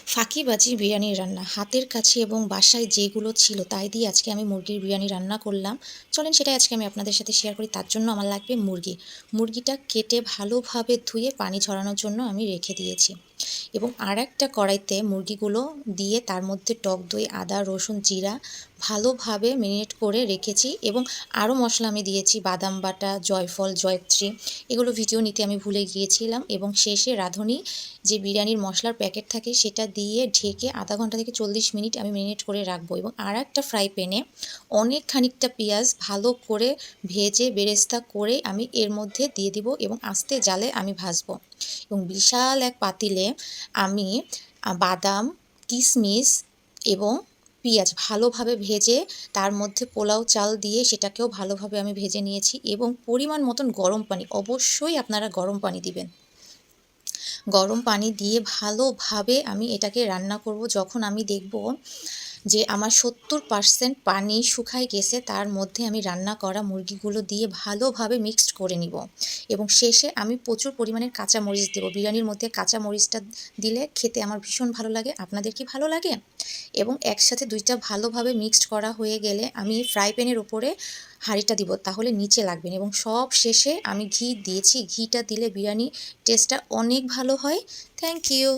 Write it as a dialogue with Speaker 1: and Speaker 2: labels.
Speaker 1: ফাঁকিবাজি বিরিয়ানি রান্না হাতের কাছে এবং বাসায় যেগুলো ছিল তাই দিয়ে আজকে আমি মুরগির বিরিয়ানি রান্না করলাম। চলেন সেটাই আজকে আমি আপনাদের সাথে শেয়ার করি। তার জন্য আমার লাগবে মুরগিটা কেটে ভালোভাবে ধুয়ে পানি ঝরানোর জন্য আমি রেখে দিয়েছি এবং আর একটা কড়াইতে মুরগিগুলো দিয়ে তার মধ্যে টক দই, আদা, রসুন, জিরা ভালোভাবে মেরিনেট করে রেখেছি এবং আরও মশলা আমি দিয়েছি বাদাম বাটা, জয়ফল, জয়ত্রী, এগুলো ভিডিও নিতে আমি ভুলে গিয়েছিলাম এবং শেষে রাঁধুনি যে বিরিয়ানির মশলার প্যাকেট থাকে সেটা দিয়ে ঢেকে আধা ঘন্টা থেকে 40 মিনিট আমি মেরিনেট করে রাখবো এবং আর একটা ফ্রাই প্যানে অনেক খানিকটা পেঁয়াজ ভালো করে ভেজে বেরেস্তা করে আমি এর মধ্যে দিয়ে দিব এবং আস্তে জালে আমি ভাজবো এবং বিশাল এক পাতিলে আমি বাদাম, কিশমিশ এবং পেঁয়াজ ভালোভাবে ভেজে তার মধ্যে পোলাও চাল দিয়ে সেটাকেও ভালোভাবে আমি ভেজে নিয়েছি এবং পরিমাণ মতন গরম পানি, অবশ্যই আপনারা গরম পানি দিবেন। গরম পানি দিয়ে ভালোভাবে আমি এটাকে রান্না করব। যখন আমি দেখব যে আমার 70% পানি শুকায় গেছে, তার মধ্যে আমি রান্না করা মুরগিগুলো দিয়ে ভালোভাবে মিক্সড করে নিব এবং শেষে আমি প্রচুর পরিমাণের কাঁচা মরিচ দেব। বিরিয়ানির মধ্যে কাঁচা মরিচটা দিলে খেতে আমার ভীষণ ভালো লাগে। আপনাদের কি ভালো লাগে? এবং একসাথে দুইটা ভালোভাবে মিক্সড করা হয়ে গেলে আমি ফ্রাই প্যানের ওপরে হাঁড়িটা দিব, তাহলে নিচে লাগবে না এবং সব শেষে আমি ঘি দিয়েছি। ঘিটা দিলে বিরিয়ানি টেস্টটা অনেক ভালো হয়। Thank you.